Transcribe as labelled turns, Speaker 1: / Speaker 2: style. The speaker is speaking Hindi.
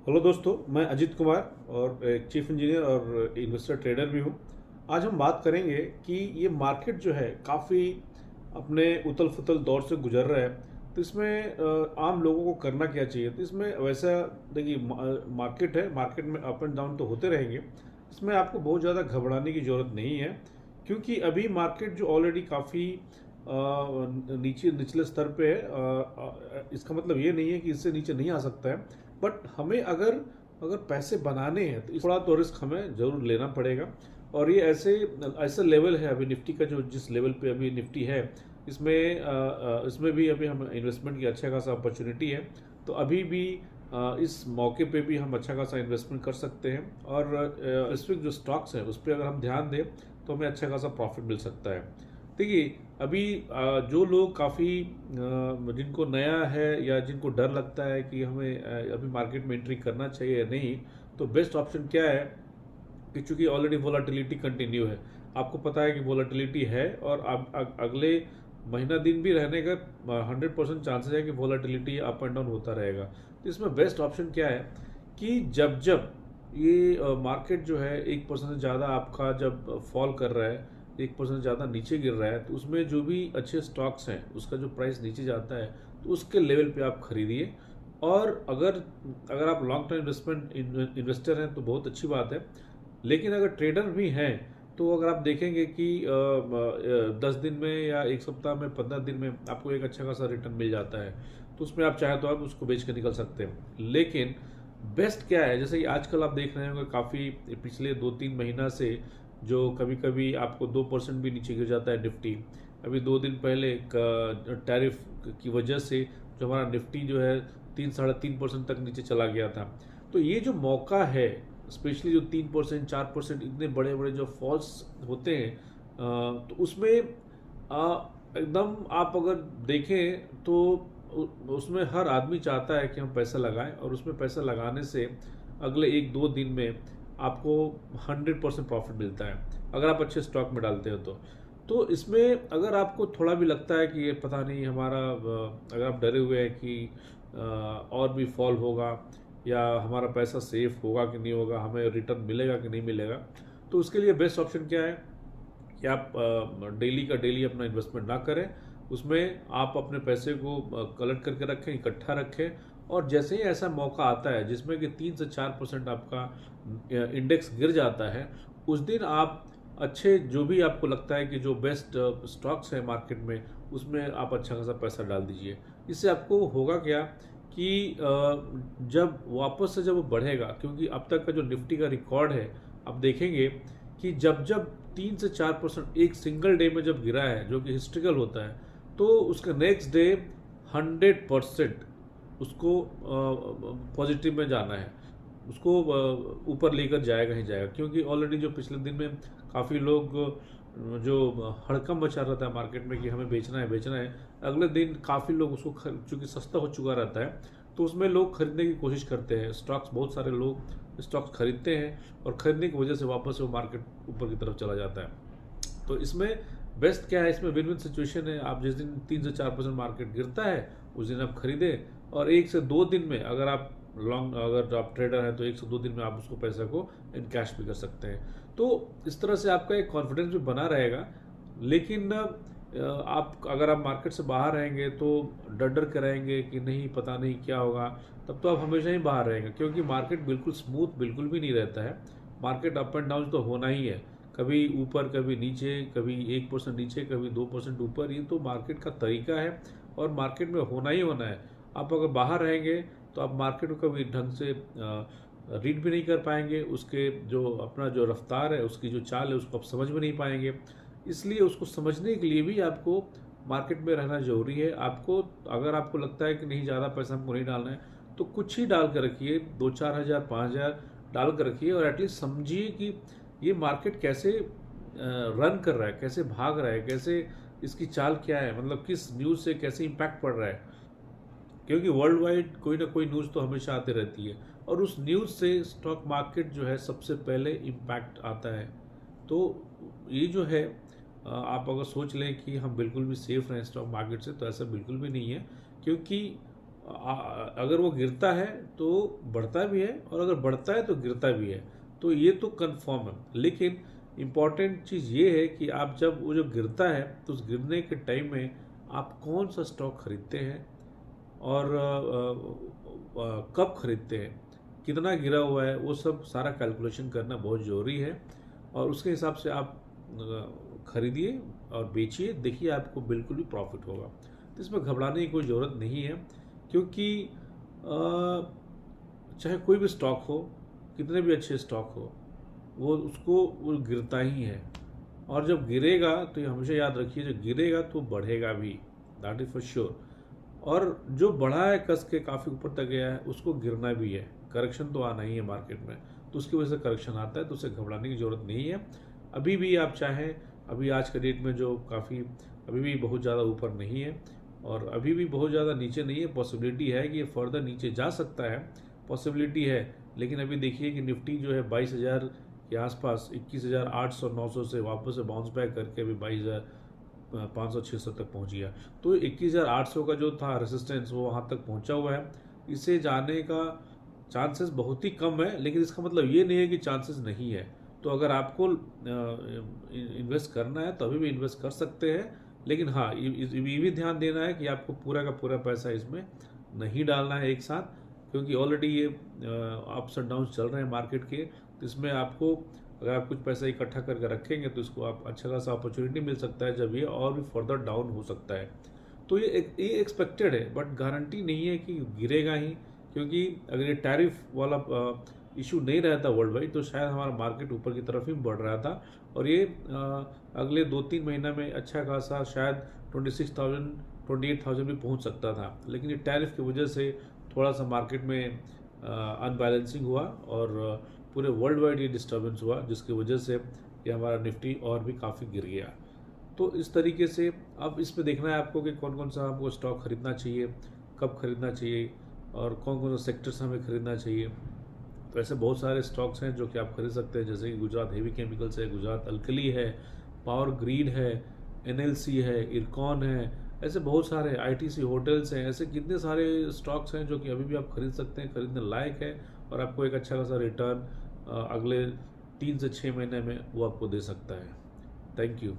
Speaker 1: हेलो दोस्तों, मैं अजीत कुमार और एक चीफ इंजीनियर और इन्वेस्टर ट्रेडर भी हूँ। आज हम बात करेंगे कि ये मार्केट जो है काफ़ी अपने उथल पुथल दौर से गुजर रहा है। तो इसमें आम लोगों को करना क्या चाहिए? तो इसमें वैसा देखिए, मार्केट है, मार्केट में अप एंड डाउन तो होते रहेंगे। इसमें आपको बहुत ज़्यादा घबराने की ज़रूरत नहीं है, क्योंकि अभी मार्केट जो ऑलरेडी काफ़ी नीचे निचले स्तर पे है। इसका मतलब ये नहीं है कि इससे नीचे नहीं आ सकता है, बट हमें अगर अगर पैसे बनाने हैं तो थोड़ा तो रिस्क हमें ज़रूर लेना पड़ेगा। और ये ऐसे ऐसा लेवल है अभी निफ्टी का, जो जिस लेवल पे अभी निफ्टी है, इसमें भी अभी हम इन्वेस्टमेंट की अच्छा खासा अपॉर्चुनिटी है। तो अभी भी इस मौके पे भी हम अच्छा खासा इन्वेस्टमेंट कर सकते हैं। और स्पेसिफिक जो स्टॉक्स हैं उस पर अगर हम ध्यान दें तो हमें अच्छा खासा प्रॉफिट मिल सकता है। देखिए, अभी जो लोग काफ़ी जिनको नया है या जिनको डर लगता है कि हमें अभी मार्केट में एंट्री करना चाहिए या नहीं, तो बेस्ट ऑप्शन क्या है कि चूंकि ऑलरेडी वोलाटिलिटी कंटिन्यू है, आपको पता है कि वोलाटिलिटी है, और अब अगले महीना दिन भी रहने का 100% चांसेस है कि वोलाटिलिटी अप एंड डाउन होता रहेगा। तो इसमें बेस्ट ऑप्शन क्या है कि जब जब ये मार्केट जो है 1% से ज़्यादा आपका जब फॉल कर रहा है, 1% ज़्यादा नीचे गिर रहा है, तो उसमें जो भी अच्छे स्टॉक्स हैं उसका जो प्राइस नीचे जाता है तो उसके लेवल पे आप खरीदिए। और अगर अगर आप लॉन्ग टर्म इन्वेस्टर हैं तो बहुत अच्छी बात है। लेकिन अगर ट्रेडर भी हैं तो अगर आप देखेंगे कि 10 दिन में या एक सप्ताह में 15 दिन में आपको एक अच्छा खासा रिटर्न मिल जाता है, तो उसमें आप चाहे तो आप उसको बेच के निकल सकते हैं। लेकिन बेस्ट क्या है, जैसे कि आजकल आप देख रहे होंगे काफ़ी पिछले 2-3 महीना से जो कभी कभी आपको 2% भी नीचे गिर जाता है निफ्टी। अभी 2 दिन पहले टैरिफ की वजह से जो हमारा निफ्टी जो है 3-3.5% तक नीचे चला गया था। तो ये जो मौका है, स्पेशली जो 3%-4% इतने बड़े बड़े जो फॉल्स होते हैं, तो उसमें एकदम आप अगर देखें तो उसमें हर आदमी चाहता है कि हम पैसा लगाएं, और उसमें पैसा लगाने से अगले 1-2 दिन में आपको 100% प्रॉफिट मिलता है अगर आप अच्छे स्टॉक में डालते हो तो इसमें अगर आपको थोड़ा भी लगता है कि ये पता नहीं हमारा, अगर आप डरे हुए हैं कि और भी फॉल होगा या हमारा पैसा सेफ होगा कि नहीं होगा, हमें रिटर्न मिलेगा कि नहीं मिलेगा, तो उसके लिए बेस्ट ऑप्शन क्या है कि आप डेली का डेली अपना इन्वेस्टमेंट ना करें। उसमें आप अपने पैसे को कलेक्ट करके रखें, इकट्ठा रखें, और जैसे ही ऐसा मौका आता है जिसमें कि 3 से 4% आपका इंडेक्स गिर जाता है, उस दिन आप अच्छे जो भी आपको लगता है कि जो बेस्ट स्टॉक्स है मार्केट में, उसमें आप अच्छा खासा पैसा डाल दीजिए। इससे आपको होगा क्या कि जब वापस से जब वो बढ़ेगा, क्योंकि अब तक का जो निफ्टी का रिकॉर्ड है, आप देखेंगे कि जब जब 3 से 4% एक सिंगल डे में जब गिरा है, जो कि हिस्ट्रिकल होता है, तो उसका नेक्स्ट डे 100% उसको पॉजिटिव में जाना है, उसको ऊपर लेकर जाएगा ही जाएगा। क्योंकि ऑलरेडी जो पिछले दिन में काफ़ी लोग जो हड़कंप मचा रहा था मार्केट में कि हमें बेचना है बेचना है, अगले दिन काफ़ी लोग उसको चूंकि सस्ता हो चुका रहता है तो उसमें लोग खरीदने की कोशिश करते हैं स्टॉक्स, बहुत सारे लोग स्टॉक्स खरीदते हैं, और खरीदने की वजह से वापस वो मार्केट ऊपर की तरफ चला जाता है। तो इसमें बेस्ट क्या है, इसमें विन विन सिचुएशन है। आप जिस दिन 3 से 4% मार्केट गिरता है उस दिन आप खरीदें, और 1 से 2 दिन में अगर आप ट्रेडर हैं तो 1 से 2 दिन में आप उसको पैसा को इन कैश भी कर सकते हैं। तो इस तरह से आपका एक कॉन्फिडेंस भी बना रहेगा। लेकिन आप अगर आप मार्केट से बाहर रहेंगे तो डर डर के रहेंगे कि नहीं पता नहीं क्या होगा, तब तो आप हमेशा ही बाहर रहेंगे, क्योंकि मार्केट बिल्कुल स्मूथ बिल्कुल भी नहीं रहता है। मार्केट अप एंड डाउन तो होना ही है, कभी ऊपर कभी नीचे, कभी 1% नीचे कभी 2% ऊपर, ये तो मार्केट का तरीका है और मार्केट में होना ही होना है। आप अगर बाहर रहेंगे तो आप मार्केट को कभी ढंग से रीड भी नहीं कर पाएंगे, उसके जो अपना जो रफ्तार है, उसकी जो चाल है, उसको आप समझ में नहीं पाएंगे। इसलिए उसको समझने के लिए भी आपको मार्केट में रहना जरूरी है। आपको अगर आपको लगता है कि नहीं ज़्यादा पैसा हमको नहीं डालना है, तो कुछ ही डाल कर रखिए, 2-4 हज़ार 5 हज़ार डाल कर रखिए, और एटलीस्ट समझिए कि ये मार्केट कैसे रन कर रहा है, कैसे भाग रहा है, कैसे इसकी चाल क्या है, मतलब किस न्यूज़ से कैसे इम्पैक्ट पड़ रहा है। क्योंकि वर्ल्ड वाइड कोई ना कोई न्यूज़ तो हमेशा आती रहती है, और उस न्यूज़ से स्टॉक मार्केट जो है सबसे पहले इम्पैक्ट आता है। तो ये जो है आप अगर सोच लें कि हम बिल्कुल भी सेफ रहें स्टॉक मार्केट से, तो ऐसा बिल्कुल भी नहीं है। क्योंकि अगर वो गिरता है तो बढ़ता भी है, और अगर बढ़ता है तो गिरता भी है। तो ये तो कंफर्म है। लेकिन इम्पॉर्टेंट चीज़ ये है कि आप जब वो जो गिरता है तो उस गिरने के टाइम में आप कौन सा स्टॉक खरीदते हैं, और कब खरीदते हैं, कितना गिरा हुआ है, वो सब सारा कैलकुलेशन करना बहुत ज़रूरी है। और उसके हिसाब से आप खरीदिए और बेचिए, देखिए आपको बिल्कुल भी प्रॉफिट होगा। तो इसमें घबराने की कोई ज़रूरत नहीं है, क्योंकि चाहे कोई भी स्टॉक हो, कितने भी अच्छे स्टॉक हो, वो गिरता ही है। और जब गिरेगा तो ये हमेशा याद रखिए, जब गिरेगा तो बढ़ेगा भी, दैट इज फॉर श्योर। और जो बढ़ा है कस के काफ़ी ऊपर तक गया है, उसको गिरना भी है। करेक्शन तो आना ही है मार्केट में, तो उसकी वजह से करेक्शन आता है, तो उसे घबराने की ज़रूरत नहीं है। अभी भी आप चाहें, अभी आज के डेट में जो काफ़ी अभी भी बहुत ज़्यादा ऊपर नहीं है और अभी भी बहुत ज़्यादा नीचे नहीं है। पॉसिबिलिटी है कि ये फर्दर नीचे जा सकता है, पॉसिबिलिटी है। लेकिन अभी देखिए कि निफ्टी जो है 22,000 के आसपास, 21,800 900 से वापस से बाउंस बैक करके अभी 22,500 600 तक पहुंच गया। तो 21,800 का जो था रेसिस्टेंस, वो वहां तक पहुंचा हुआ है। इसे जाने का चांसेस बहुत ही कम है, लेकिन इसका मतलब ये नहीं है कि चांसेस नहीं है। तो अगर आपको इन्वेस्ट करना है तो अभी भी इन्वेस्ट कर सकते हैं। लेकिन हाँ, ये भी ध्यान देना है कि आपको पूरा का पूरा पैसा इसमें नहीं डालना है एक साथ, क्योंकि ऑलरेडी ये अप्स एंड डाउन्स चल रहे हैं मार्केट के। तो इसमें आपको, अगर आप कुछ पैसा इकट्ठा करके रखेंगे तो इसको आप अच्छा खासा अपॉर्चुनिटी मिल सकता है, जब ये और भी फर्दर डाउन हो सकता है। तो ये एक्सपेक्टेड है, बट गारंटी नहीं है कि गिरेगा ही, क्योंकि अगर ये टैरिफ वाला इशू नहीं रहता वर्ल्ड वाइड तो शायद हमारा मार्केट ऊपर की तरफ ही बढ़ रहा था। और ये अगले 2-3 महीना में अच्छा खासा शायद 26,000 28,000 भी पहुंच सकता था। लेकिन ये टैरिफ की वजह से थोड़ा सा मार्केट में अनबैलेंसिंग हुआ और पूरे वर्ल्ड वाइड ये डिस्टर्बेंस हुआ, जिसकी वजह से ये हमारा निफ्टी और भी काफ़ी गिर गया। तो इस तरीके से अब इसमें देखना है आपको कि कौन कौन सा आपको स्टॉक खरीदना चाहिए, कब खरीदना चाहिए, और कौन कौन सा सेक्टर्स हमें खरीदना चाहिए। तो ऐसे बहुत सारे स्टॉक्स हैं जो कि आप खरीद सकते हैं, जैसे कि गुजरात हेवी केमिकल्स है, गुजरात अल्कली है, पावर ग्रिड है, एनएलसी है, इरकॉन है। ऐसे बहुत सारे आईटीसी होटल्स हैं, ऐसे कितने सारे स्टॉक्स हैं जो कि अभी भी आप खरीद सकते हैं, खरीदने लायक है। और आपको एक अच्छा खासा रिटर्न अगले 3 से 6 महीने में वो आपको दे सकता है। Thank you.